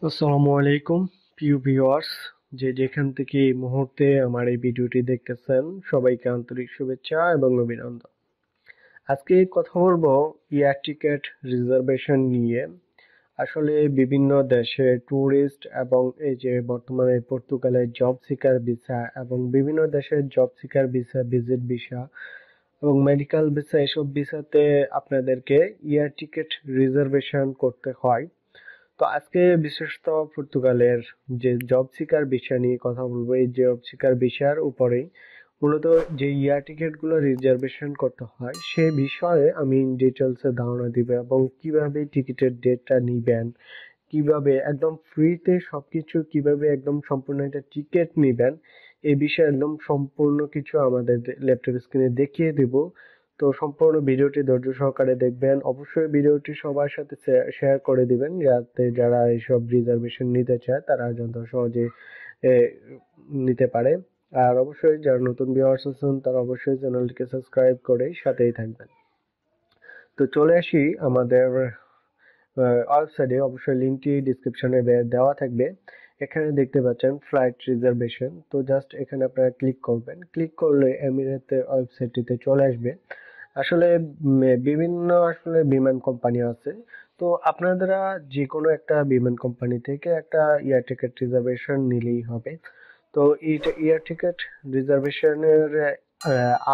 আসসালামু আলাইকুম প্রিয় ভিউয়ার্স, যেখান থেকে এই মুহূর্তে আমার এই ভিডিওটি দেখতেছেন সবাইকে আন্তরিক শুভেচ্ছা এবং অভিনন্দন। আজকে কথা বলবো এয়ার টিকেট রিজার্ভেশন নিয়ে। আসলে বিভিন্ন দেশে ট্যুরিস্ট এবং এই যে বর্তমানে পর্তুগালের জব সিকার ভিসা এবং বিভিন্ন দেশের job seeker visa, visit visa এবং মেডিকেল ভিসা, এসব ভিসাতে আপনাদেরকে এয়ার টিকেট রিজার্ভেশন করতে হয়। তো আজকে বিশেষত পর্তুগালের যে জব সিকার ভিসা নিয়ে কথা বলবো। এই জব সিকার ভিসার উপরেই মূলত যে এয়ার টিকিট গুলো রিজার্ভেশন করতে হয় সে বিষয়ে আমি ডিটেলসে ধারণা দিব এবং কিভাবে টিকিটের ডেটটা নিবেন, কিভাবে একদম ফ্রিতে সবকিছু, কিভাবে একদম সম্পূর্ণ একটা টিকিট নিবেন, এই বিষয়ে একদম সম্পূর্ণ কিছু আমাদের ল্যাপটপ স্ক্রিনে দেখিয়ে দিব। তো সম্পূর্ণ ভিডিওটি ধৈর্য সহকারে দেখবেন। অবশ্যই ভিডিওটি সবার সাথে শেয়ার করে দিবেন, যাতে যারা এইসব রিজার্ভেশন নিতে চায় তারা যত সহজে এ, নিতে পারে। আর অবশ্যই যারা নতুন ভিউয়ার্স আছেন তারা অবশ্যই চ্যানেলটিকে সাবস্ক্রাইব করে সাথেই থাকবেন। তো চলে আসি আমাদের ওয়েবসাইটে। অবশ্যই লিঙ্কটি ডিসক্রিপশনে দেওয়া থাকবে। এখানে দেখতে পাচ্ছেন ফ্লাইট রিজার্ভেশন। তো জাস্ট এখানে আপনারা ক্লিক করবেন। ক্লিক করলে এমিরেতের ওয়েবসাইটটিতে চলে আসবে। আসলে বিভিন্ন বিমান কোম্পানি আছে। তো আপনারা যে কোনো একটা বিমান কোম্পানি থেকে একটা এয়ার টিকেট রিজার্ভেশন নিলেই হবে। তো এইটা এয়ার টিকেট রিজার্ভেশনের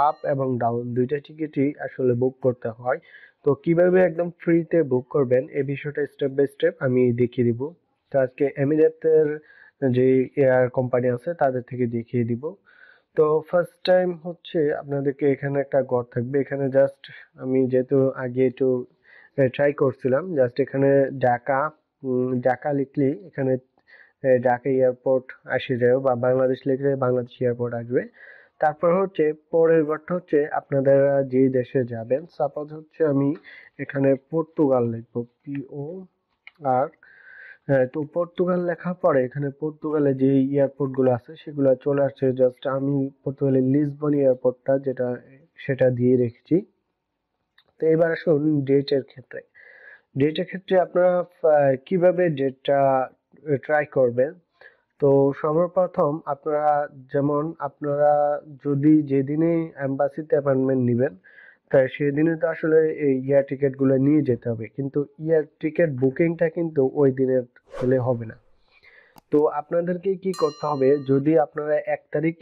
আপ এবং ডাউন দুইটা টিকিটই আসলে বুক করতে হয়। তো কিভাবে একদম ফ্রিতে বুক করবেন এই বিষয়টা স্টেপ বাই স্টেপ আমি দেখিয়ে দিব। তো আজকে এমিরেতের যে এয়ার কোম্পানি আছে তাদের থেকে দেখিয়ে দিব। তো ফার্স্ট টাইম হচ্ছে আপনাদেরকে এখানে একটা ঘর থাকবে। এখানে জাস্ট আমি যেহেতু আগে একটু ট্রাই করছিলাম, জাস্ট এখানে ঢাকা ঢাকা লিখলেই এখানে ঢাকা এয়ারপোর্ট আসে যায়, বা বাংলাদেশ লিখলে বাংলাদেশ এয়ারপোর্ট আসবে। তারপর হচ্ছে পরের ঘরটা হচ্ছে আপনারা যে দেশে যাবেন। সাপোজ হচ্ছে আমি এখানে পর্তুগাল লিখবো, POR। হ্যাঁ, তো পর্তুগাল লেখার পরে এখানে পর্তুগালে যে এয়ারপোর্ট গুলো আছে সেগুলো চলে আসছে। জাস্ট আমি পর্তুগালের লিসবন এয়ারপোর্টটা যেটা সেটা দিয়ে রেখেছি। তো এবার আসুন ডেটের ক্ষেত্রে। ডেটের ক্ষেত্রে আপনারা কিভাবে ডেটটা ট্রাই করবেন। তো সর্বপ্রথম আপনারা, যেমন আপনারা যদি যেদিনে এম্বাসিতে অ্যাপয়েন্টমেন্ট নেবেন, তাই সেদিনে তো আসলে এই এয়ার টিকিট গুলো নিয়ে যেতে হবে, কিন্তু এয়ার টিকিট বুকিংটা কিন্তু ওই দিনের হলে হবে না। তো আপনাদেরকে কি করতে হবে, যদি আপনারা 1 তারিখ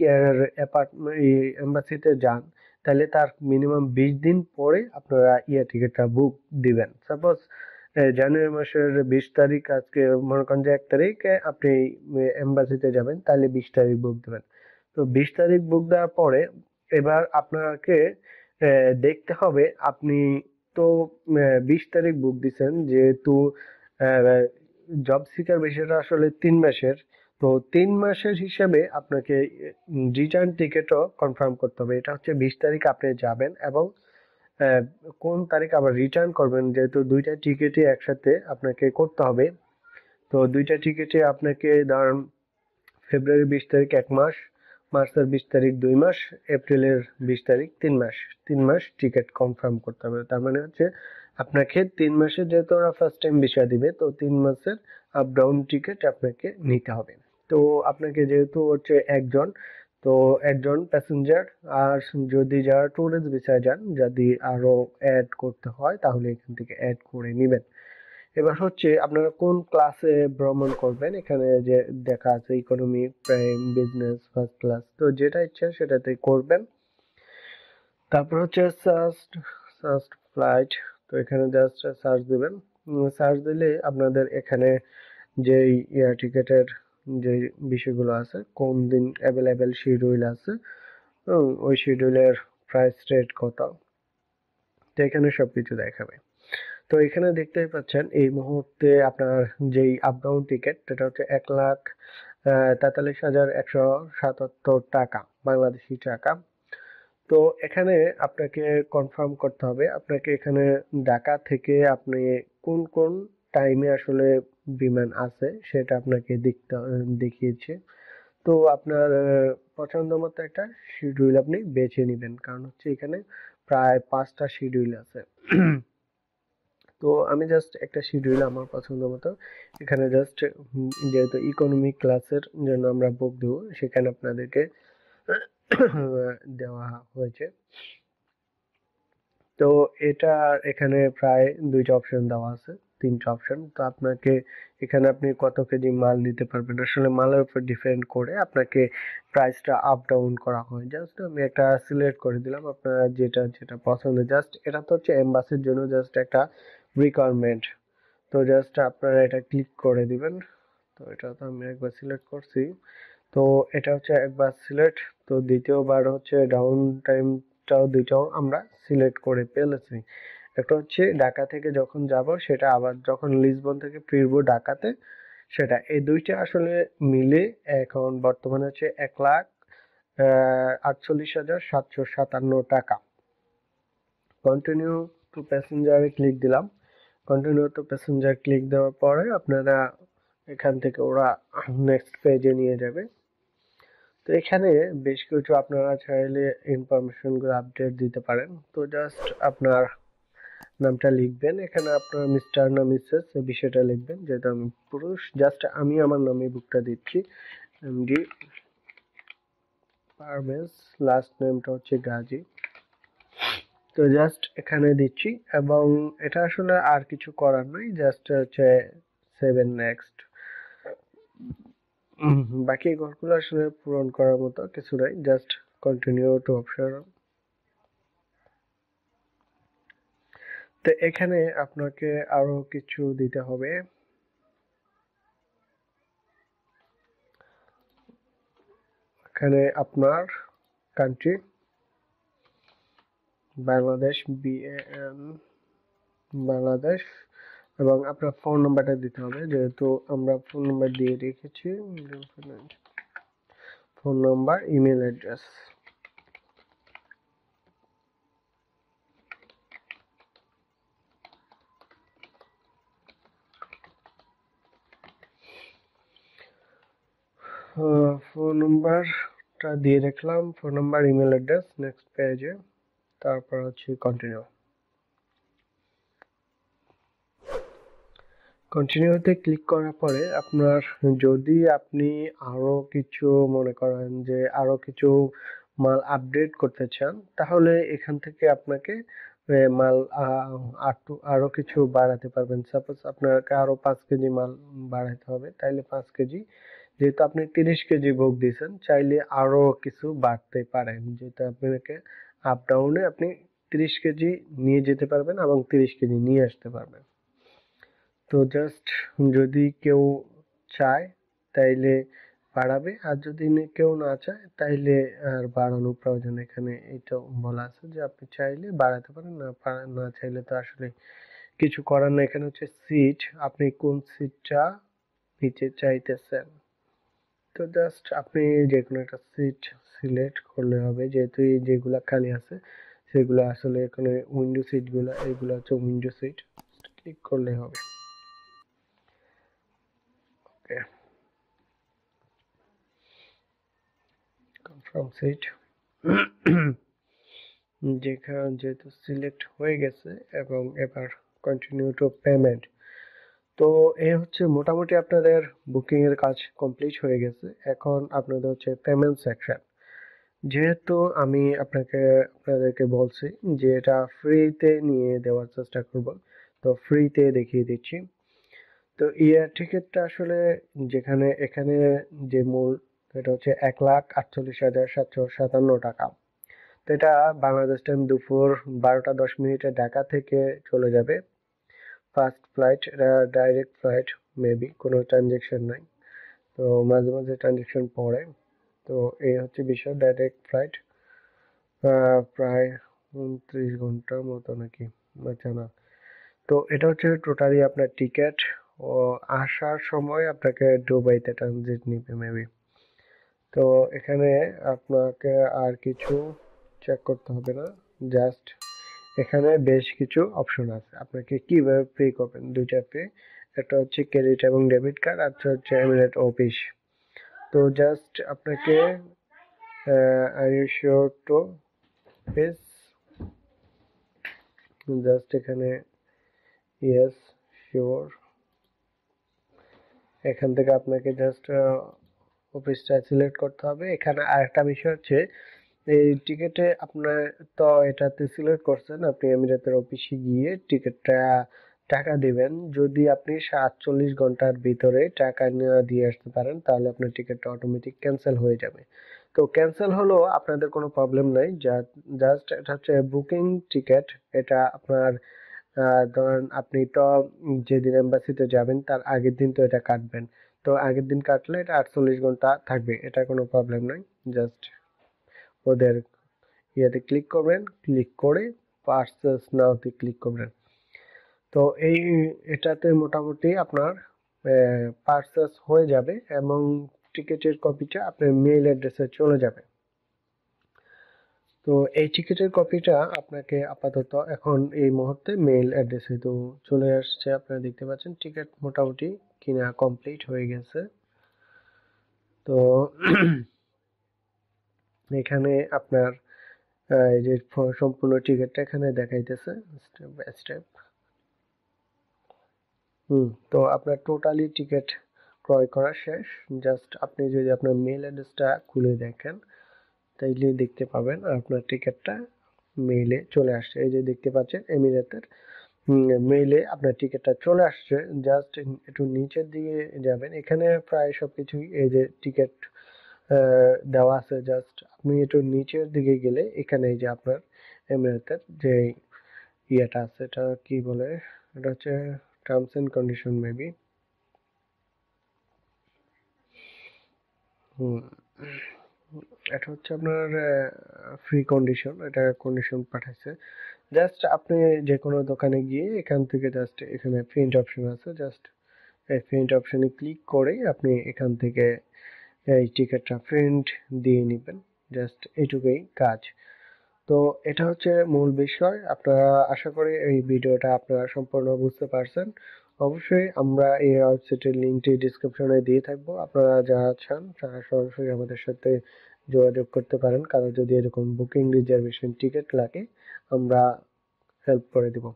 এম্বাসিতে যান, তাহলে তার মিনিমাম 20 দিন পরে আপনারা এয়ার টিকিটটা বুক দিবেন। সাপোজ জানুয়ারি মাসের 20 তারিখ, আজকে মনে করেন যে 1 তারিখ আপনি এম্বাসিতে যাবেন, তাহলে 20 তারিখ বুক দিবেন। তো 20 তারিখ বুক দেওয়ার পরে এবার আপনাকে দেখতে হবে আপনি তো 20 তারিখ বুক দিচ্ছেন, যেহেতু জব সিকার বিষয়টা আসলে 3 মাসের। তো 3 মাসের হিসাবে আপনাকে রিটার্ন টিকিটও কনফার্ম করতে হবে। এটা হচ্ছে 20 তারিখ আপনি যাবেন এবং আহ, কোন তারিখ আবার রিটার্ন করবেন, যেহেতু দুইটা টিকিটই একসাথে আপনাকে করতে হবে। তো দুইটা টিকিটে আপনাকে ধরেন ফেব্রুয়ারি 20 তারিখ 1 মাস, মার্চের 20 তারিখ 2 মাস, এপ্রিলের 20 তারিখ 3 মাস। 3 মাস টিকিট কনফার্ম করতে হবে। তার মানে হচ্ছে আপনাকে 3 মাসের, যেহেতু ওরা ফার্স্ট টাইম ভিসা দিবে, তো 3 মাসের আপ ডাউন টিকিট আপনাকে নিতে হবে। তো আপনাকে যেহেতু হচ্ছে একজন, তো একজন প্যাসেঞ্জার। আর যদি যারা ট্যুরিস্ট ভিসায় যান, যদি আরো অ্যাড করতে হয় তাহলে এখান থেকে অ্যাড করে নিবেন। এবার হচ্ছে আপনারা কোন ক্লাসে ভ্রমণ করবেন, এখানে যে দেখা আছে economy, prime, business, first class. তো যেটা ইচ্ছা সেটাতে করবেন। তারপর হচ্ছে সার্চ ফ্লাইট। তো এখানে জাস্ট সার্চ দিবেন। সার্চ দিলে আপনাদের এখানে যে এয়ার টিকেটের যে বিষয়গুলো আছে, কোন দিন অ্যাভেলেবেল শিডিউল আছে, ওই শিডিউলের প্রাইস রেট কত, তো এখানে সবকিছু দেখাবে। তো এখানে দেখতেই পাচ্ছেন এই মুহূর্তে আপনার যেই আপ ডাউন টিকিট সেটা হচ্ছে 1,43,177 টাকা, বাংলাদেশি টাকা। তো এখানে আপনাকে কনফার্ম করতে হবে, আপনাকে এখানে ঢাকা থেকে আপনি কোন কোন টাইমে আসলে বিমান আছে সেটা আপনাকে দেখিয়েছে। তো আপনার পছন্দ মতো একটা শিডিউল আপনি বেছে নিবেন, কারণ হচ্ছে এখানে প্রায় 5টা শিডিউল আছে। তো তো আমি জাস্ট একটা শিডিউল আমার পছন্দ মতো এখানে জাস্ট যেহেতু ইকোনমি ক্লাসের জন্য আমরা বুক দেবো সেখানে আপনাদেরকে দেওয়া হয়েছে। তো এটা এখানে প্রায় দুইটা অপশন দেওয়া আছে, তিনটা অপশন। তো আপনাকে এখানে আপনি কত কেজি মাল নিতে পারবেন আসলে মালের উপর ডিপেন্ড করে আপনাকে প্রাইসটা আপ ডাউন করা হয়। জাস্ট আমি একটা সিলেক্ট করে দিলাম আপনার যেটা যেটা পছন্দ। জাস্ট এটা তো হচ্ছে এমবাসির জন্য জাস্ট একটা রিকোয়ারমেন্ট। তো জাস্ট আপনারা এটা ক্লিক করে দিবেন। তো এটা তো আমি একবার সিলেক্ট করছি। তো এটা হচ্ছে একবার সিলেক্ট। তো দ্বিতীয়বার হচ্ছে ডাউন টাইমটাও দুইটাও আমরা সিলেক্ট করে ফেলেছি। একটা হচ্ছে ঢাকা থেকে যখন যাব সেটা, আবার যখন লিসবন থেকে ফিরবো ঢাকাতে সেটা। এই দুইটা আসলে মিলে এখন বর্তমানে হচ্ছে 1,48,757 টাকা। কন্টিনিউ টু প্যাসেঞ্জারে ক্লিক দিলাম। কন্টিনিউ টু প্যাসেঞ্জার ক্লিক দেওয়ার পরে আপনারা এখান থেকে ওরা নেক্সট পেজে নিয়ে যাবে। তো এখানে বেশ কিছু আপনারা চাইলে ইনফরমেশন গুলো আপডেট দিতে পারেন। তো জাস্ট আপনার নামটা লিখবেন, এখানে আপনার মিস্টার না মিসেস এই বিষয়টা লিখবেন, যেহেতু আমি পুরুষ। জাস্ট আমি আমার নামে বুকটা দিচ্ছি, এমডি পারভেজ, লাস্ট নেমটা হচ্ছে গাজী। তো জাস্ট এখানে দিচ্ছি এবং এটা আসলে আর কিছু করার নাই, জাস্ট হচ্ছে সেভেন নেক্সট। বাকি ঘরগুলো আসলে পূরণ করার মতো কিছু নাই, জাস্ট কন্টিনিউ টু অপশন। তো এখানে আপনাকে আরো কিছু দিতে হবে। এখানে আপনার কান্ট্রি বাংলাদেশ, BAN বাংলাদেশ, এবং আপনার ফোন নাম্বারটা দিতে হবে, যেহেতু আমরা ফোন নাম্বার দিয়ে রেখেছি। Phone number, email address. Phone নাম্বারটা দিয়ে রাখলাম, phone number, email address. Next পেজে তারপর হচ্ছে কন্টিনিউ। কন্টিনিউতে ক্লিক করার পরে আপনার যদি আপনি আরো কিছু মনে করেন যে আরো কিছু মাল আপডেট করতে চান, তাহলে এখান থেকে আপনাকে মাল আরো কিছু বাড়াতে পারবেন। সাপোজ আপনাকে আরো 5 কেজি মাল বাড়াতে হবে, তাইলে 5 কেজি। যেহেতু আপনি 30 কেজি বুক দিয়েছেন, চাইলে আরো কিছু বাড়তে পারেন, যেটা আপনাকে আপ ডাউনে আপনি 30 কেজি নিয়ে যেতে পারবেন এবং 30 কেজি নিয়ে আসতে পারবেন। তো জাস্ট যদি কেউ চায় তাইলে বাড়াবে, আর যদি কেউ না চায় তাইলে আর বাড়ানোর প্রয়োজন। এখানে এটাও বলা আছে যে আপনি চাইলে বাড়াতে পারেন, না চাইলে তো আসলে কিছু করার না। এখানে হচ্ছে সিট, আপনি কোন সিটটা নিচে চাইতেছেন। তো জাস্ট আপনি যে কোনো একটা সিট সিলেক্ট করলে হবে, যেহেতু এই যেগুলা খালি আছে সেগুলো আসলে এখানে উইন্ডো সিট গুলা, এইগুলো হচ্ছে উইন্ডো সিট। ক্লিক করলে হবে। ওকে, কনফার্ম সিট। যেহেতু সিলেক্ট হয়ে গেছে এবং এবার কন্টিনিউ টু পেমেন্ট। তো এই হচ্ছে মোটামুটি আপনাদের বুকিং এর কাজ কমপ্লিট হয়ে গেছে। এখন আপনাদের হচ্ছে পেমেন্ট সেকশন। যেহেতু আমি আপনাদেরকে বলছি যে এটা ফ্রিতে নিয়ে দেওয়ার চেষ্টা করব, তো ফ্রিতে দেখিয়ে দিচ্ছি। তো ইয়ার টিকিটটা আসলে যেখানে এখানে যে মূল, এটা হচ্ছে 1,48,757 টাকা। তো এটা বাংলাদেশ টাইম দুপুর 12টা 10 মিনিটে ঢাকা থেকে চলে যাবে। ফার্স্ট ফ্লাইট, এটা ডাইরেক্ট ফ্লাইট, মেবি কোনো ট্রানজেকশন নাই, তো মাঝে মাঝে ট্রানজেকশন পড়ে। তো এই হচ্ছে বিষয়, ডাইরেক্ট ফ্লাইট। প্রায় 29 ঘন্টার মতো নাকি, আচ্ছা না। তো এটা হচ্ছে টোটালি আপনার টিকিট। ও আসার সময় আপনাকে দুবাইতে ট্রানজিট নিবে মেবি। তো এখানে আপনাকে আর কিছু চেক করতে হবে না, জাস্ট এখানে বেশ কিছু অপশন আছে। আপনাকে কিভাবে পে করবেন, দুইটা পে, একটা হচ্ছে ক্রেডিট এবং ডেবিট কার্ড, আর হচ্ছে এমিরেট অফিস। তো জাস্ট আপনাকে are you sure to page, just এখানে ইয়েস, শিওর। এখান থেকে আপনাকে জাস্ট অফিসটা সিলেক্ট করতে হবে। এখানে আরেকটা বিষয় হচ্ছে এই টিকেটে আপনার তো এটাতে সিলেক্ট করছেন, আপনি এমিরেতের অফিসে গিয়ে টিকিটটা টাকা দিবেন। যদি আপনি ৪৭ ঘন্টার ভিতরে টাকা না দিয়ে আসতে পারেন তাহলে আপনার টিকিটটা অটোমেটিক ক্যান্সেল হয়ে যাবে। তো ক্যান্সেল হলেও আপনাদের কোনো প্রবলেম নাই, জাস্ট এটা হচ্ছে বুকিং টিকিট। এটা আপনার ধরেন আপনি তো যেদিন এম্বাসিতে যাবেন তার আগের দিন তো এটা কাটবেন। তো আগের দিন কাটলে এটা ৪৮ ঘন্টা থাকবে, এটা কোনো প্রবলেম নাই। জাস্ট ওদের ইয়াতে ক্লিক করবেন, ক্লিক করে পার্সেস নাওতে ক্লিক করবেন। তো এটাতে মোটামুটি আপনার পার্সেস হয়ে যাবে এবং টিকিটের কপিটা আপনার মেইল অ্যাড্রেসে চলে যাবে। তো এই টিকিটের কপিটা আপনাকে আপাতত এখন এই মুহূর্তে মেইল অ্যাড্রেসে তো চলে আসছে। আপনারা দেখতে পাচ্ছেন টিকিট মোটামুটি কিনা কমপ্লিট হয়ে গেছে। তো এখানে আপনার এই যে সম্পূর্ণ টিকিটটা এখানে দেখাইতেছে স্টেপ বাই স্টেপ। তো আপনার টোটালি টিকিট ক্রয় করা শেষ। জাস্ট আপনি যদি আপনার মেইল অ্যাড্রেসটা খুলে দেখেন তাইলে দেখতে পাবেন আপনার টিকিটটা মেইলে চলে আসছে। এই যে দেখতে পাচ্ছেন এমিরেতের মেইলে আপনার টিকিটটা চলে আসছে। জাস্ট একটু নিচের দিকে যাবেন, এখানে প্রায় সবকিছুই এই যে টিকিট দেওয়া আছে। জাস্ট আপনি একটু নিচের দিকে গেলে এখানে এই যে আপনার এমিরেতের যে ইয়েটা আছে, এটা কি বলে, এটা হচ্ছে টার্মস এন্ড কন্ডিশন মেবি। হুম এটা হচ্ছে আপনার ফ্রি কন্ডিশন, এটা কন্ডিশন পাঠাইছে। জাস্ট আপনি যে কোনো দোকানে গিয়ে এখান থেকে জাস্ট এখানে প্রিন্ট অপশন আছে, জাস্ট এই প্রিন্ট অপশনে ক্লিক করে আপনি এখান থেকে এই টিকিটটা প্রিন্ট দিয়ে নেবেন। জাস্ট এইটুকুই কাজ। তো এটা হচ্ছে মূল বিষয়। আপনারা আশা করি এই ভিডিওটা আপনারা সম্পূর্ণ বুঝতে পারছেন। অবশ্যই আমরা এই ওয়েবসাইটের লিঙ্কটি ডিসক্রিপশনে দিয়ে থাকবো। আপনারা যারা চান তারা সরাসরি আমাদের সাথে যোগাযোগ করতে পারেন। কারো যদি এরকম বুকিং রিজার্ভেশন টিকিট লাগে আমরা হেল্প করে দিব।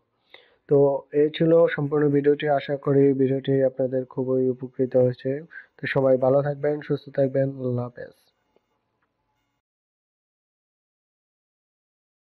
তো এই ছিল সম্পূর্ণ ভিডিওটি। আশা করি ভিডিওটি আপনাদের খুবই উপকৃত হয়েছে। তো সবাই ভালো থাকবেন, সুস্থ থাকবেন। আল্লাহ হাফেজ।